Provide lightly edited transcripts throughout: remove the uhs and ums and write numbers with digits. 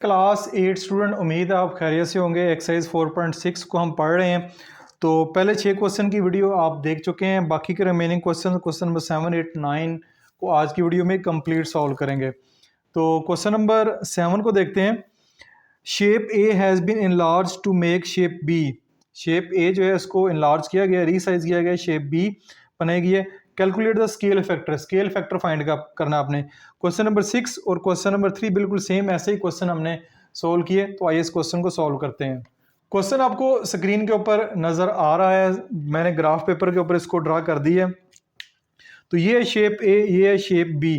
Class 8 student, उम्मीद है आप खैरियत से होंगे। एक्सरसाइज 4.6 को हम पढ़ रहे हैं। तो पहले 6 क्वेश्चन की वीडियो आप देख चुके हैं। बाकी के रिमेनिंग क्वेश्चन नंबर 7, 8, 9 को आज की वीडियो में कंप्लीट सॉल्व करेंगे। तो क्वेश्चन नंबर 7 को देखते हैं। Shape A has been enlarge to make shape B. Shape A जो है इसको इनलार्ज किया गया, रीसाइज किया गया, शेप बी बनाई गई है। Calculate the scale factor, scale factor find करना आपने। क्वेश्चन नंबर 6 और क्वेश्चन नंबर 3 बिल्कुल सेम ऐसे ही क्वेश्चन हमने सोल्व किए। तो आइए इस क्वेश्चन को सॉल्व करते हैं। क्वेश्चन आपको स्क्रीन के ऊपर नज़र आ रहा है, मैंने ग्राफ पेपर के ऊपर इसको ड्रा कर दी है। तो ये है शेप ए, ये है शेप बी।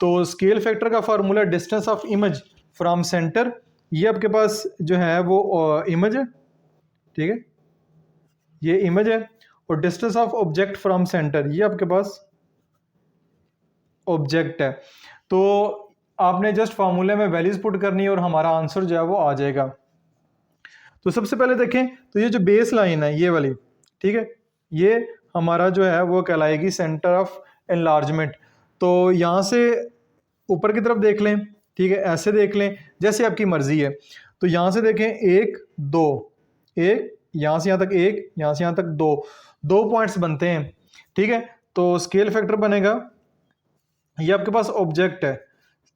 तो स्केल फैक्टर का formula distance of image from centre, ये आपके पास जो है वो इमेज है, ठीक है, ये इमेज है। और distance of object from centre, ये आपके पास ऑब्जेक्ट है। तो आपने जस्ट फार्मूले में वैल्यूज पुट करनी है और हमारा आंसर जो है वो आ जाएगा। तो सबसे पहले देखें तो ये जो बेस लाइन है ये वाली, ठीक है, ये हमारा जो है वो कहलाएगी सेंटर ऑफ एनलार्जमेंट। तो यहाँ से ऊपर की तरफ देख लें, ठीक है, ऐसे देख लें, जैसे आपकी मर्जी है। तो यहाँ से देखें 1 2, एक यहाँ से यहाँ तक, एक यहाँ से यहाँ तक, दो पॉइंट्स बनते हैं, ठीक है। तो स्केल फैक्टर बनेगा, ये आपके पास ऑब्जेक्ट है,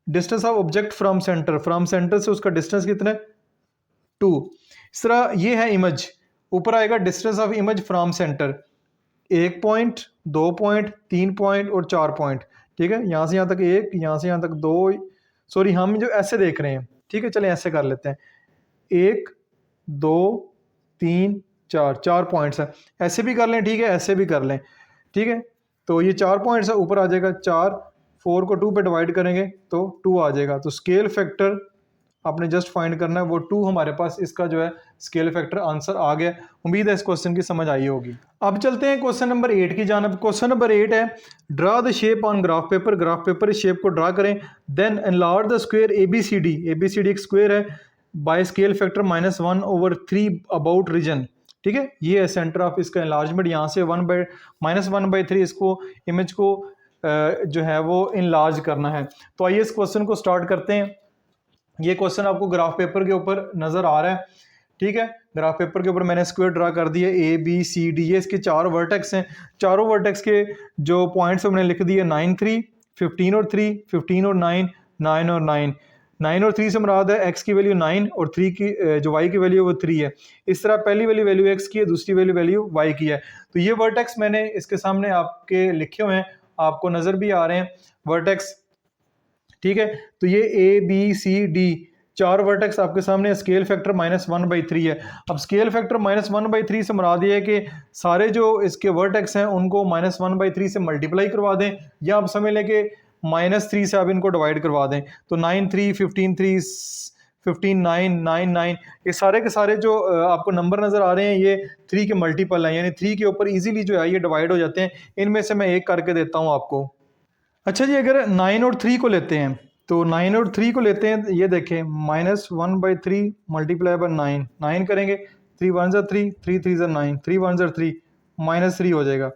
distance of object from centre, from centre से उसका डिस्टेंस कितना है 2। इस तरह ये है इमेज, ऊपर आएगा distance of image from centre, 1 point, 2 point, 3 point और 4 पॉइंट, ठीक है। यहाँ से यहाँ तक 1, यहाँ से यहाँ तक 2, सॉरी हम जो ऐसे देख रहे हैं, ठीक है, चलें ऐसे कर लेते हैं, 1 2 3 4, 4 पॉइंट्स है, ऐसे भी कर लें, ठीक है, ऐसे भी कर लें, ठीक है। तो ये 4 पॉइंट्स है, ऊपर आ जाएगा 4, 4 को 2 पे डिवाइड करेंगे तो 2 आ जाएगा। तो स्केल फैक्टर आपने जस्ट फाइंड करना है, वो 2 हमारे पास इसका जो है स्केल फैक्टर आंसर आ गया। उम्मीद है इस क्वेश्चन की समझ आई होगी। अब चलते हैं क्वेश्चन नंबर 8 की जानब। क्वेश्चन नंबर 8 है, draw the shape on graph paper. Graph paper इस शेप को ड्रा करें, then enlarge the square ABCD। ABCD एक स्क्वायर है, by scale factor -1/3 about region, ठीक है। ये है सेंटर ऑफ इसका एनलार्जमेंट। यहाँ से -1/3 इसको इमेज को जो है वो इनलार्ज करना है। तो आइए इस क्वेश्चन को स्टार्ट करते हैं। ये क्वेश्चन आपको ग्राफ पेपर के ऊपर नज़र आ रहा है, ठीक है। ग्राफ पेपर के ऊपर मैंने स्क्वायर ड्रा कर दिया, ABCD, ये इसके 4 वर्टेक्स हैं। चारों वर्टेक्स के जो पॉइंट्स मैंने लिख दिए 9 3, 15 और 3, 15 और 9, 9 और 9। 9 और 3 से मुराद है x की वैल्यू 9 और 3 की जो y की वैल्यू वो 3 है। इस तरह पहली वाली वैल्यू x की है, दूसरी वैल्यू y की है। तो ये वर्टेक्स मैंने इसके सामने आपके लिखे हुए हैं, आपको नज़र भी आ रहे हैं वर्टेक्स, ठीक है। तो ये ABCD 4 वर्टेक्स आपके सामने, स्केल फैक्टर -1/3 है। अब स्केल फैक्टर -1/3 से मुराद ये है कि सारे जो इसके वर्टेक्स हैं उनको -1/3 से मल्टीप्लाई करवा दें, या आप समझ लें कि -3 से आप इनको डिवाइड करवा दें। तो 9 3, 15 3, 15 9, 9 9, ये सारे के सारे जो आपको नंबर नज़र आ रहे हैं ये 3 के मल्टीपल हैं, यानी 3 के ऊपर ईजिली जो है ये डिवाइड हो जाते हैं। इनमें से मैं एक करके देता हूँ आपको। अच्छा जी, अगर 9 और 3 को लेते हैं, तो 9 और 3 को लेते हैं, ये देखें -1/3 मल्टीप्लाई बाय 9, 9 करेंगे, 3 1 3, 3 3 9, 3 1 3, -3 हो जाएगा,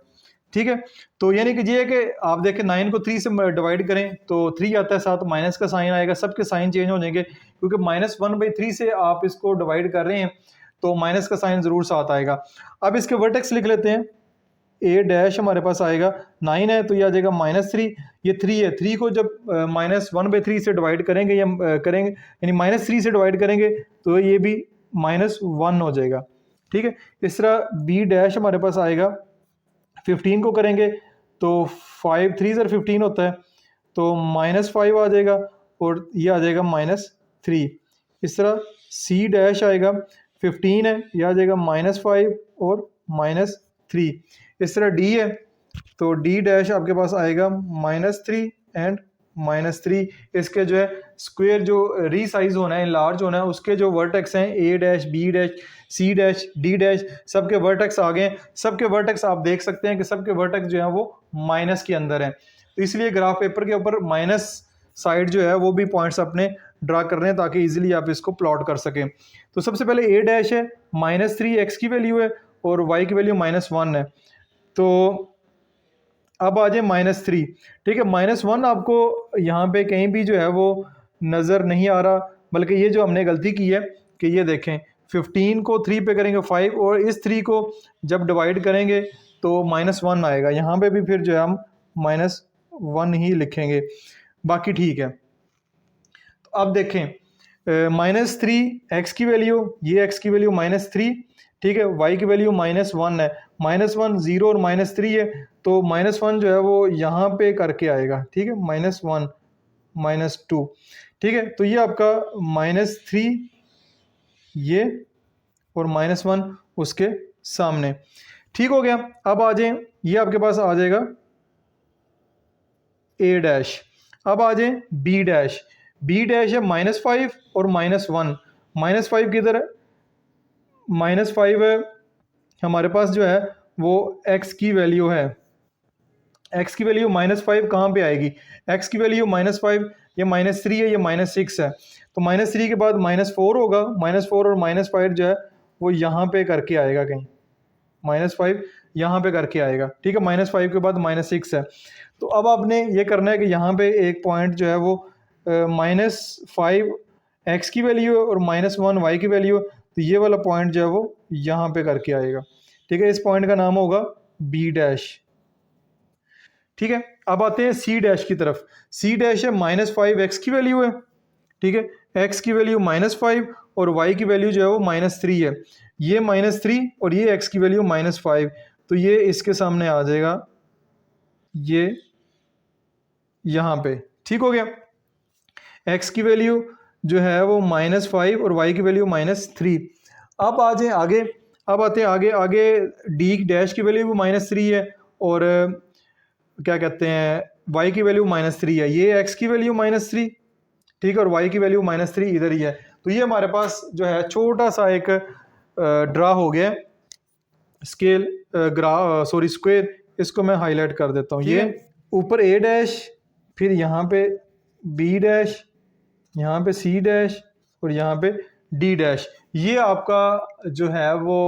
ठीक है। तो यानी कि ये है कि आप देखें 9 को 3 से डिवाइड करें तो 3 आता है, साथ माइनस का साइन आएगा, सबके साइन चेंज हो जाएंगे, क्योंकि -1/3 से आप इसको डिवाइड कर रहे हैं तो माइनस का साइन ज़रूर साथ आएगा। अब इसके वर्टेक्स लिख लेते हैं। A' हमारे पास आएगा, 9 है तो ये आ जाएगा -3, ये 3 है, 3 को जब -1/3 से डिवाइड करेंगे या करेंगे, यानी -3 से डिवाइड करेंगे तो ये भी -1 हो जाएगा, ठीक है। इस तरह B' हमारे पास आएगा, 15 को करेंगे तो 5 3 15 होता है, तो -5 आ जाएगा और ये आ जाएगा -3। इस तरह C' आएगा, 15 है, यह आ जाएगा -5 और -3। इस तरह D है तो D' आपके पास आएगा -3 एंड -3। इसके जो है स्क्वायर जो रीसाइज होना है, लार्ज होना है, उसके जो वर्टेक्स हैं A', B', C', D', सबके वर्टेक्स आ गए। सबके वर्टेक्स आप देख सकते हैं कि सबके वर्टेक्स जो है वो माइनस के अंदर हैं, तो इसलिए ग्राफ पेपर के ऊपर माइनस साइड जो है वो भी पॉइंट्स अपने ड्रा कर रहे हैं ताकि इजीली आप इसको प्लॉट कर सकें। तो सबसे पहले A' है, -3 x की वैल्यू है और y की वैल्यू -1 है। तो अब आ जाए -3, ठीक है। -1 आपको यहाँ पे कहीं भी जो है वो नज़र नहीं आ रहा, बल्कि ये जो हमने गलती की है कि ये देखें 15 को 3 पे करेंगे 5 और इस 3 को जब डिवाइड करेंगे तो -1 आएगा। यहाँ पे भी फिर जो है हम -1 ही लिखेंगे, बाकी ठीक है। तो अब देखें -3 x की वैल्यू, ये x की वैल्यू -3, ठीक है, y की वैल्यू -1 है, -1 0 और -3 है, तो -1 जो है वो यहाँ पे करके आएगा, ठीक है, -1 -2, ठीक है। तो ये आपका -3 ये और -1 उसके सामने, ठीक हो गया। अब आ जाए, ये आपके पास आ जाएगा a', अब आ जाए b', b' है -5 और -1, -5 किधर है, -5 है हमारे पास जो है वो x की वैल्यू है, x की वैल्यू -5 कहाँ पे आएगी, x की वैल्यू -5, ये -3 है, ये -6 है, तो -3 के बाद -4 होगा, -4 और -5 जो है वो यहाँ पे करके आएगा कहीं, -5 यहाँ पे करके आएगा, ठीक है, -5 के बाद -6 है। तो अब आपने ये करना है कि यहाँ पे एक पॉइंट जो है वो -5 x की वैल्यू है और -1 y की वैल्यू है, तो ये वाला पॉइंट जो है वो यहाँ पे करके आएगा, ठीक है, इस पॉइंट का नाम होगा b', ठीक है। अब आते हैं c' की तरफ, c' है -5 x की वैल्यू है, ठीक है, x की वैल्यू -5 और y की वैल्यू जो है वो -3 है, ये -3 और ये x की वैल्यू -5, तो ये इसके सामने आ जाएगा, ये यहाँ पे, ठीक हो गया। x की वैल्यू जो है वो -5 और y की वैल्यू -3। अब आ जाए आगे, अब आते हैं आगे, आगे d' की वैल्यू भी -3 है और क्या कहते हैं y की वैल्यू -3 है, ये x की वैल्यू -3, ठीक है, और y की वैल्यू -3 इधर ही है। तो ये हमारे पास जो है छोटा सा एक ड्रा हो गया स्केल सॉरी स्क्वायर, इसको मैं हाईलाइट कर देता हूँ। ये ऊपर a', फिर यहाँ पे b', यहाँ पे c' और यहाँ पे d', ये आपका जो है वो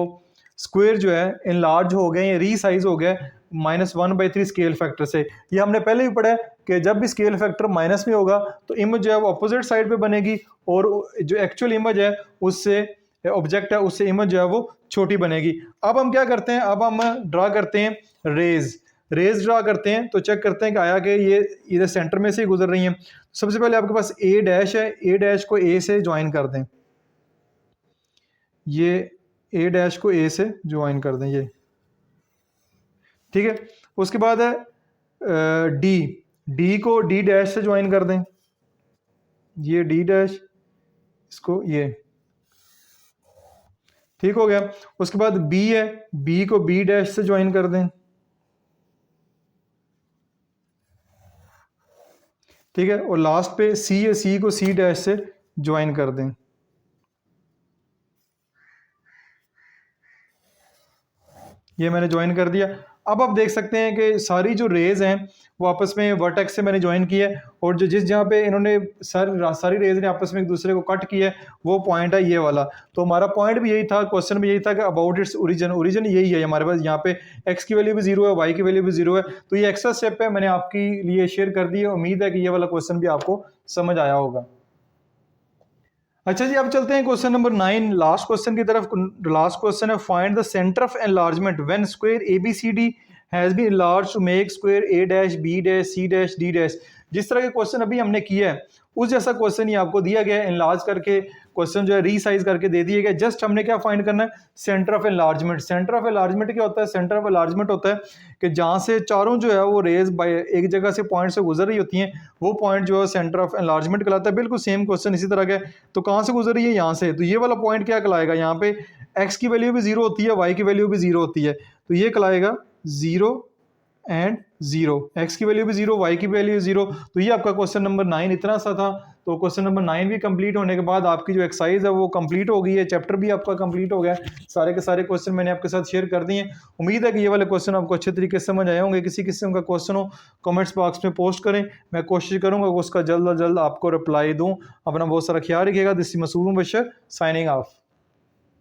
स्क्वायर जो है इनलार्ज हो गया, ये रीसाइज हो गया -1/3 स्केल फैक्टर से। ये हमने पहले भी पढ़ा है कि जब भी स्केल फैक्टर माइनस में होगा तो इमेज जो है वो अपोजिट साइड पे बनेगी और जो एक्चुअल इमेज है उससे ऑब्जेक्ट है उससे इमेज जो है वो छोटी बनेगी। अब हम क्या करते हैं, अब हम ड्रा करते हैं रेज ड्रा करते हैं, तो चेक करते हैं कि आया कि ये इधर सेंटर में से ही गुजर रही हैं। सबसे पहले आपके पास a' है, a' को a से ज्वाइन कर दें, ये a' को a से ज्वाइन कर दें, ये ठीक है। उसके बाद है d को d' से ज्वाइन कर दें, ये d', इसको ये, ठीक हो गया। उसके बाद b है, b को b' से ज्वाइन कर दें, ठीक है, और लास्ट पे c है, c को c' से ज्वाइन कर दें, ये मैंने ज्वाइन कर दिया। अब आप देख सकते हैं कि सारी जो रेज हैं वो आपस में वर्टेक्स से मैंने ज्वाइन किया है और जो जिस जहाँ पे इन्होंने सारी रेज ने आपस में एक दूसरे को कट किया है वो पॉइंट है ये वाला। तो हमारा पॉइंट भी यही था, क्वेश्चन भी यही था कि अबाउट इट्स ओरिजिन यही है हमारे पास। यहाँ पे एक्स की वैल्यू भी 0 है, वाई की वैल्यू भी 0 है, तो ये एक्स्ट्रा स्टेप है, मैंने आपके लिए शेयर कर दी है। उम्मीद है कि ये वाला क्वेश्चन भी आपको समझ आया होगा। अच्छा जी, अब चलते हैं क्वेश्चन नंबर 9, लास्ट क्वेश्चन की तरफ। लास्ट क्वेश्चन है, find the centre of enlargement when square ABCD has been enlarged to make square A', B', C', D'। जिस तरह के क्वेश्चन अभी हमने किया है उस जैसा क्वेश्चन ही आपको दिया गया है, एनलार्ज करके क्वेश्चन जो है रीसाइज करके दे दिए गए। जस्ट हमने क्या फाइंड करना है, centre of enlargement. Centre of enlargement क्या होता है, सेंटर ऑफ एनलार्जमेंट होता है कि जहाँ से चारों जो है वो रेज बाय एक जगह से पॉइंट से गुजर रही होती हैं, वो पॉइंट जो है सेंटर ऑफ एनलार्जमेंट कहलाता है। बिल्कुल सेम क्वेश्चन इसी तरह का, तो कहाँ से गुजर रही है, यहाँ से, तो ये वाला पॉइंट क्या कहलाएगा, यहाँ पे एक्स की वैल्यू भी 0 होती है, वाई की वैल्यू भी 0 होती है, तो ये कहलाएगा 0 एंड 0, एक्स की वैल्यू भी 0, वाई की वैल्यू 0। तो ये आपका क्वेश्चन नंबर 9 इतना सा था। तो क्वेश्चन नंबर 9 भी कंप्लीट होने के बाद आपकी जो एक्सरसाइज है वो कंप्लीट हो गई है, चैप्टर भी आपका कंप्लीट हो गया। सारे के सारे क्वेश्चन मैंने आपके साथ शेयर कर दिए। उम्मीद है कि ये वाले क्वेश्चन आपको अच्छे तरीके से समझ आए होंगे। किसी किस्म का क्वेश्चन हो कमेंट्स बॉक्स में पोस्ट करें, मैं कोशिश करूँगा उसका जल्द अज जल्द आपको रिप्लाई दूँ। अपना बहुत सारा ख्याल रखिएगा। This is Masood Bashar signing of.